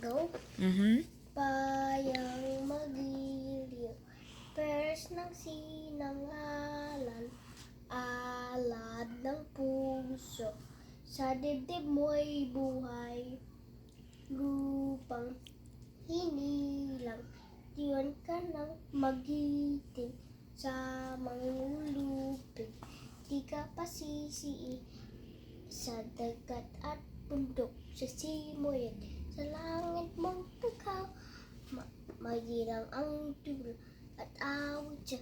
ito, bayang magiliw, pers ng sinangalan, alad ng puso, sa dibdib mo'y buhay, lupang hinilang, diyon ka nang magiting, sa mangulupig, di ka pasisii, sa dagat at bundok, sa simoy at sa langit mong tughaw, magirang ang dulo at awit siya,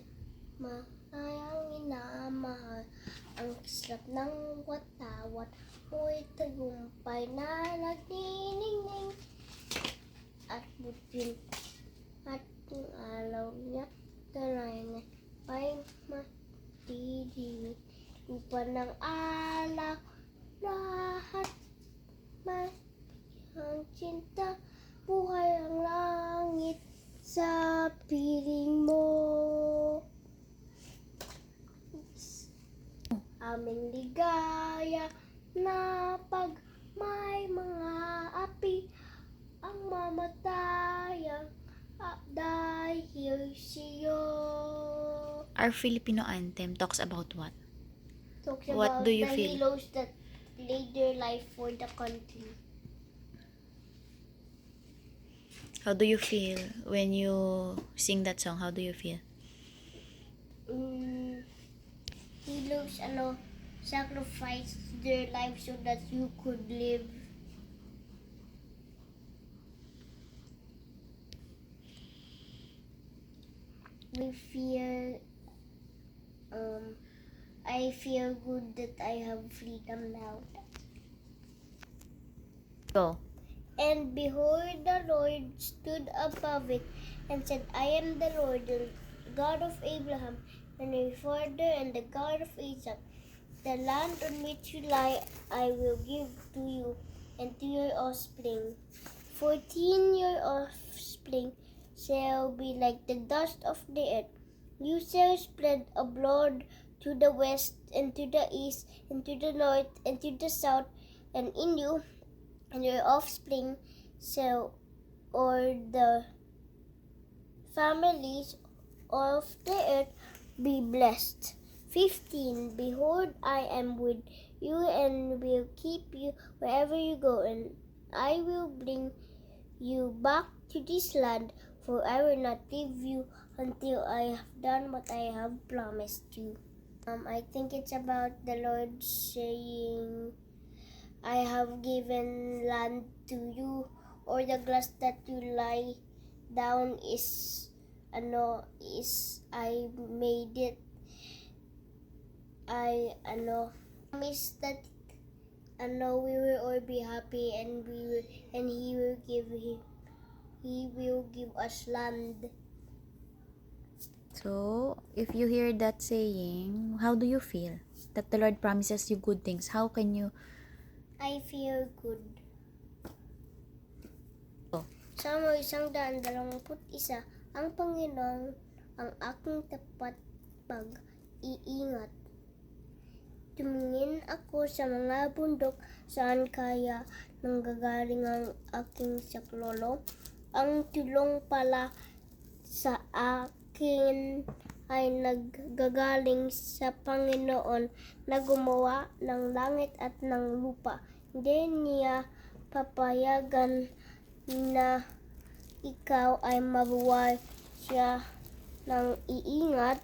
mahayang inamahal, ang kislap ng watawat, mo'y tagumpay na nagniningning, at butin at yung alaw niya, kanayan ay matidiwit, lupa ng alaw, lahat ang cinta, buhay ang langit sa piling mo. Aming ligaya na pag may mga api, ang mamatayang dahil siyo. Our Filipino anthem talks about what? Talks What about do you the feel? heroes that laid their life for the country. How do you feel when you sing that song? How do you feel? Heroes sacrificed their lives so that you could live. I feel good that I have freedom now. Go. And behold, the Lord stood above it and said, I am the Lord, the God of Abraham, and your father, and the God of Isaac. The land on which you lie I will give to you and to your offspring. 14 your offspring shall be like the dust of the earth. You shall spread abroad to the west and to the east and to the north and to the south, and in you and your offspring shall all the families of the earth be blessed. 15 Behold, I am with you and will keep you wherever you go, and I will bring you back to this land, for I will not leave you until I have done what I have promised you. I think it's about the Lord saying, I have given land to you, or the grass that you lie down is I made it. I promise that we will all be happy, and he will give us land. So, if you hear that saying, how do you feel? That the Lord promises you good things. How can you? I feel good. Oh. Sama 121, ang Panginoon ang aking tapat pag-iingat. Tumingin ako sa mga bundok, saan kaya nanggagaling ang aking saklolo? Ang tulong pala sa akin ay naggagaling sa Panginoon na gumawa ng langit at ng lupa. Hindi niya papayagan na ikaw ay mabuhay. Siya nang iingat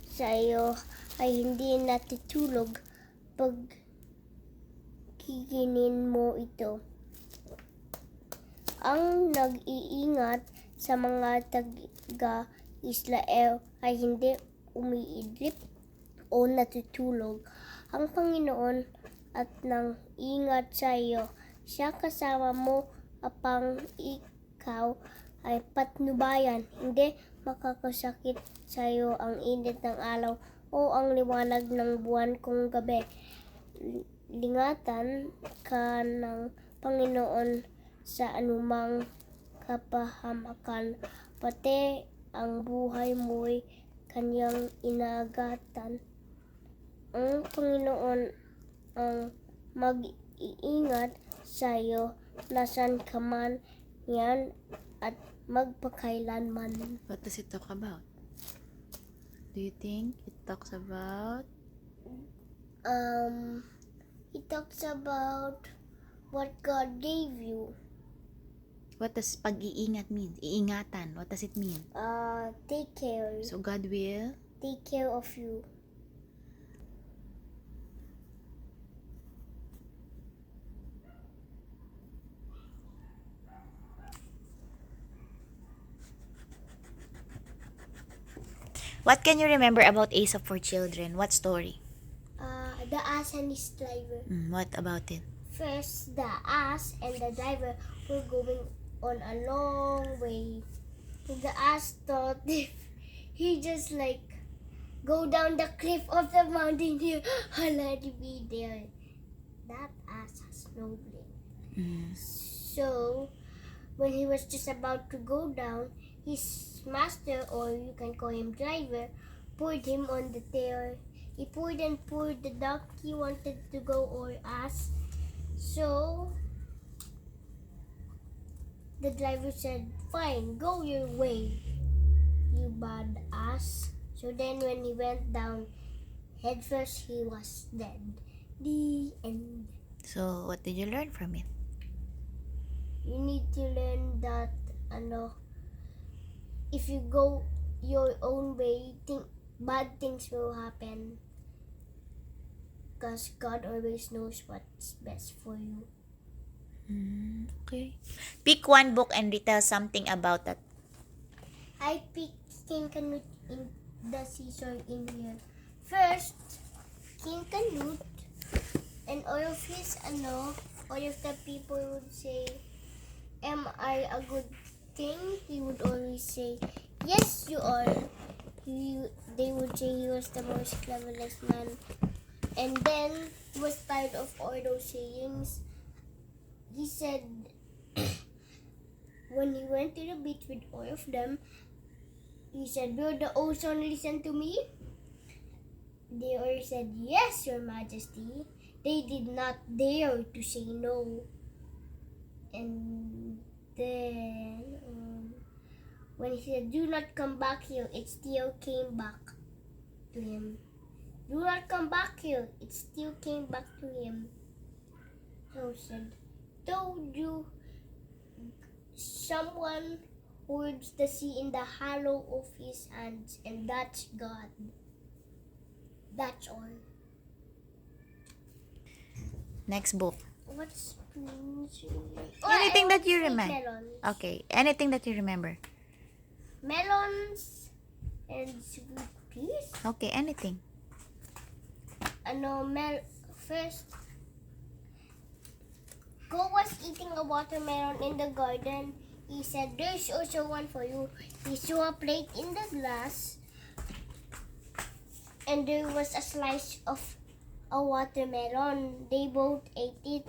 sa iyo ay hindi natutulog pag kikinin mo ito. Ang nag-iingat sa mga taga-Israel ay hindi umiidlip o natutulog. Ang Panginoon at nang ingat sa iyo. Siya kasama mo upang ikaw ay patnubayan. Hindi makakasakit sa iyo ang init ng araw o ang liwanag ng buwan kung gabi. Lingatan ka ng Panginoon sa anumang kapahamakan, pati ang buhay mo'y kanyang inagatan. Ang Panginoon ang mag-iingat sa iyo, nasan ka man yan at magpakailanman. What does it talk about? Do you think it talks about? It talks about what God gave you. What does pag-iingat mean? Iingatan. What does it mean? Take care. So God will? Take care of you. What can you remember about Aesop for children? What story? The ass and his driver. What about it? First, the ass and the driver were going on a long way. The ass thought if he just like go down the cliff of the mountain here, I'll let you be there. That ass has no brain. So, when he was just about to go down, his master, or you can call him driver, pulled him on the tail. He pulled and pulled. The donkey wanted to go or ass. So, the driver said, fine, go your way, you bad ass. So then when he went down headfirst, he was dead. The end. So, what did you learn from it? You need to learn that, if you go your own way, bad things will happen. Because God always knows what's best for you. Okay. Pick one book and retell something about that. I picked King Canute in the seashore in here. First, King Canute and all of his all of the people would say, am I a good king? He would always say, yes you are. They would say he was the most cleverest man. And then he was tired of all those sayings. He said, when he went to the beach with all of them, he said, will the ocean listen to me? They all said, yes, your majesty. They did not dare to say no. And then, when he said, do not come back here, it still came back to him. Do not come back here, it still came back to him. So he said, told you someone holds the sea in the hollow of his hands, and that's God. That's all. Next book. What's Anything that you remember. Melons. Okay. Anything that you remember. Melons and sweet peas. Okay. Anything. First, Go was eating a watermelon in the garden. He said, there's also one for you. He saw a plate in the glass, and there was a slice of a watermelon. They both ate it.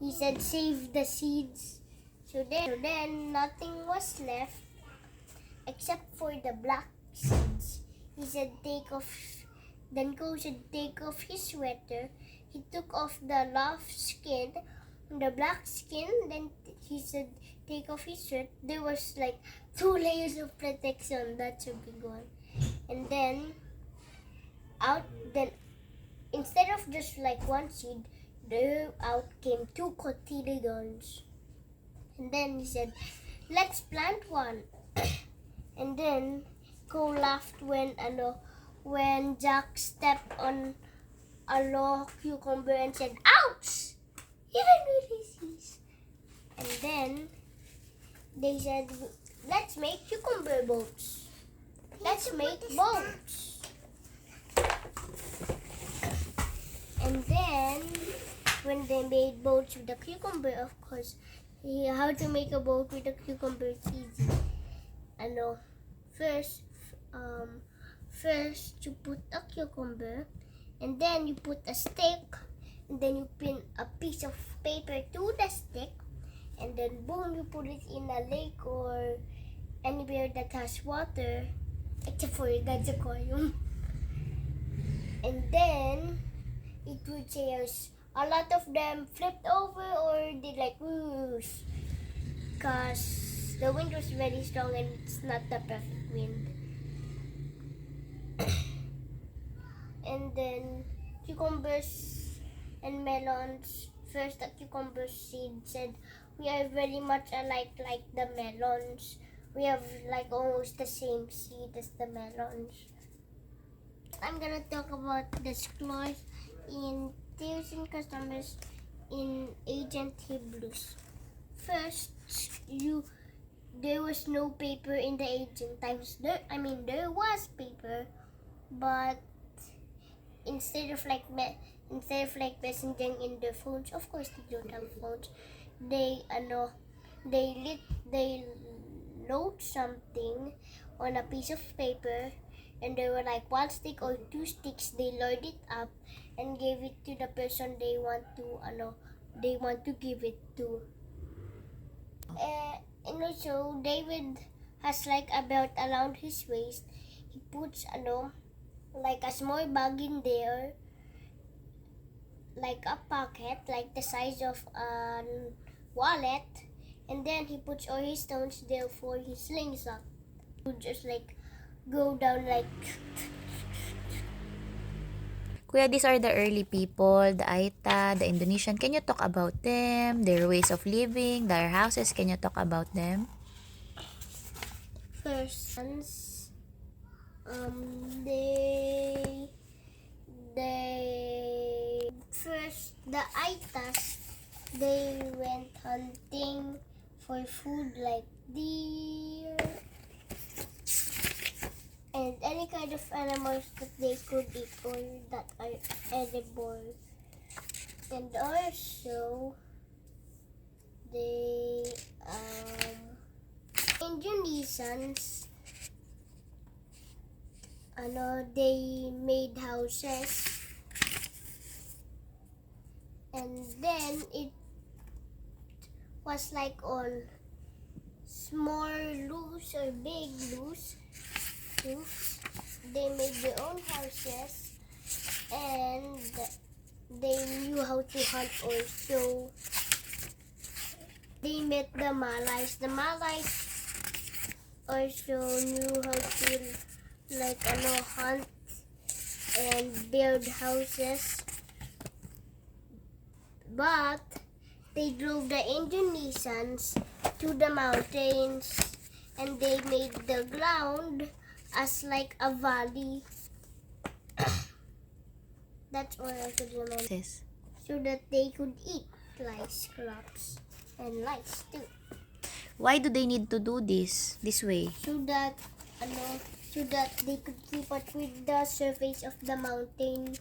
He said, save the seeds. So then nothing was left except for the black seeds. He said, then Go should take off his sweater. He took off the rough skin, the black skin. Then he said, take off his shirt. There was like 2 layers of protection. That's a big one. And then instead of just like one seed, out came 2 cotyledons. And then he said, let's plant one. And then Go laughed when Jack stepped on a raw cucumber and said, ouch! Even Ulysses. And then they said, let's make cucumber boats. Let's make boats. And then when they made boats with a cucumber, of course, how to make a boat with a cucumber is easy. First you put a cucumber, and then you put a stick, and then you pin a piece of paper to the stick, and then boom, you put it in a lake or anywhere that has water, except for God's aquarium. And then it would say a lot of them flipped over or did like whoosh. because the wind was very strong and it's not the perfect wind. And then cucumbers and melons. First, the cucumber seed said, "We are very much alike like the melons. We have like almost the same seed as the melons." I'm gonna talk about the scholars in Theos and customers in ancient Hebrews. First, there was no paper in the ancient times. There was paper, but instead of like messaging in their phones, of course they don't have phones. They wrote something on a piece of paper, and they were like one stick or two sticks. They load it up and gave it to the person they want to give it to. And also David has like a belt around his waist. He puts like a small bag in there, like a pocket, like the size of a wallet, and then he puts all his stones there for his slingshot. To just like go down like. Kuya, these are the early people, the Aita, the Indonesian. Can you talk about them, their ways of living, their houses? Can you talk about them? First, the Aitas, they went hunting for food like deer and any kind of animals that they could eat or that are edible. And also, they Indonesians, they made houses, and then it was like on small roofs or big roofs. They made their own houses, and they knew how to hunt also. They met the Malays. The Malays also knew how to hunt and build houses. But they drove the Indonesians to the mountains, and they made the ground as like a valley. That's all I could remember. Yes. So that they could eat lice, crops, and lice too. Why do they need to do this way? So that they could keep up with the surface of the mountain,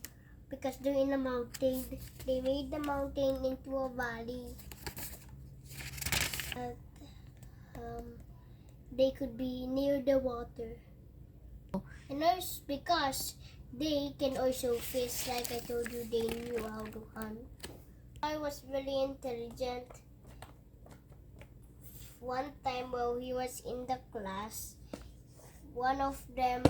because they're in a mountain. They made the mountain into a valley. They could be near the water. And also because they can also fish, like I told you, they knew how to hunt. I was very intelligent. One time while he was in the class, one of them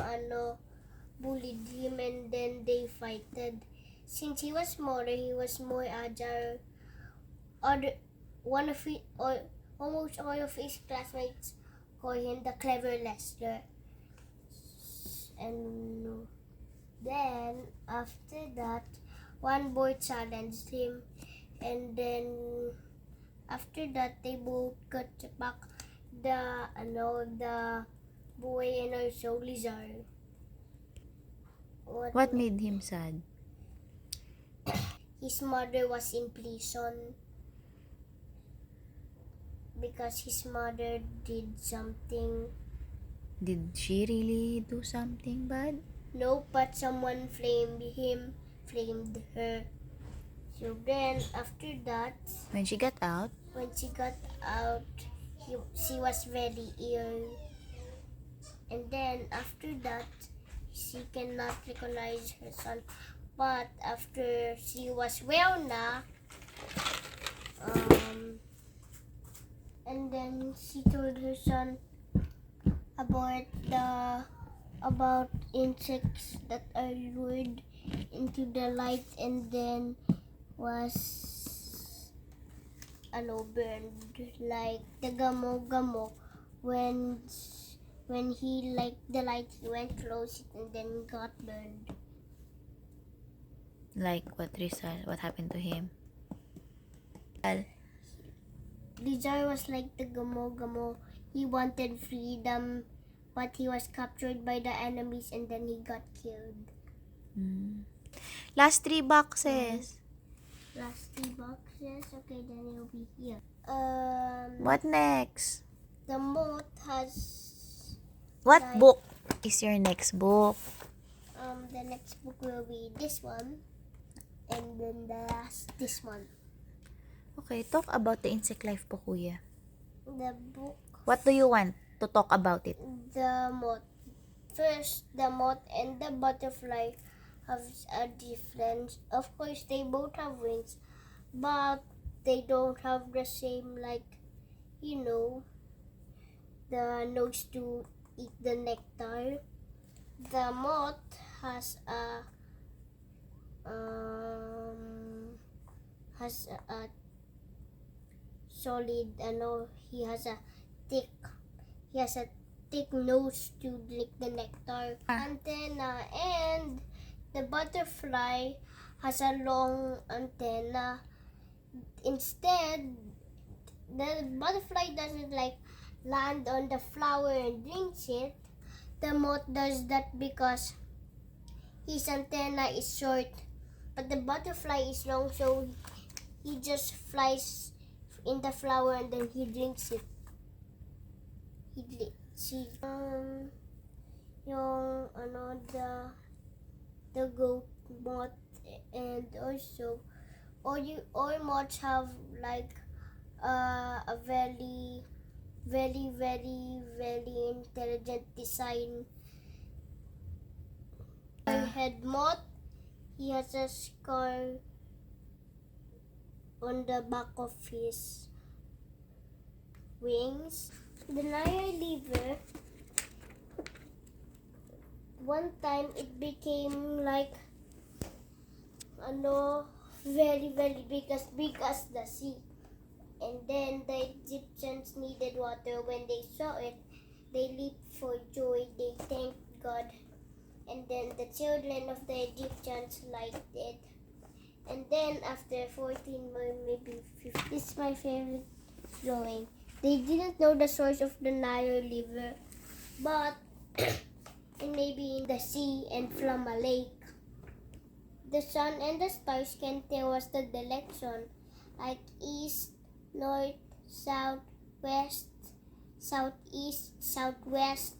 bullied him, and then they fighted. Since he was smaller, he was more agile. Almost all of his classmates call him the clever Lester. And then after that, one boy challenged him, and then after that they both got back the boy and also Lizard. What made him sad? His mother was in prison because his mother did something. Did she really do something bad? No, but someone flamed her. So then after that, When she got out? She was very ill. And then after that, she cannot recognize her son. But after she was well na, and then she told her son about insects that are lured into the light, and then was burned, like the gamo when he like the light he went close and then got burned. Like what result? What happened to him? Lizard was like the gamo. He wanted freedom, but he was captured by the enemies and then he got killed. Last 3 boxes. Last 3 boxes. Okay, then it'll be here. What next? The moth has. What Like- book is your next book? The next book will be this one, and then the last this one. Okay, talk about the insect life po, kuya. The book. What do you want to talk about it? The moth. First, the moth and the butterfly have a difference. Of course, they both have wings, but they don't have the same, like, the nose to eat the nectar. The moth has a solid. He has a thick nose to lick the nectar. Antenna, and the butterfly has a long antenna. Instead, the butterfly doesn't like land on the flower and drinks it. The moth does that because his antenna is short, but the butterfly is long, so he just flies in the flower and then he drinks it. The goat moth, and also all moths have like a very intelligent design. Head moth, he has a scar on the back of his wings. The Nile liver, one time it became like very big as the sea. And then the Egyptians needed water. When they saw it, they leaped for joy. They thanked God. And then the children of the Egyptians liked it. And then after 14 or maybe 15, this is my favorite drawing. They didn't know the source of the Nile River, but it may be in the sea and from a lake. The sun and the stars can tell us the direction, like east, north, south, west, southeast, southwest,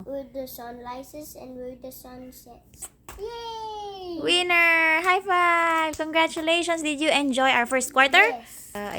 where the sun rises and where the sun sets. Yay! Winner! High five! Congratulations! Did you enjoy our first quarter? Yes. I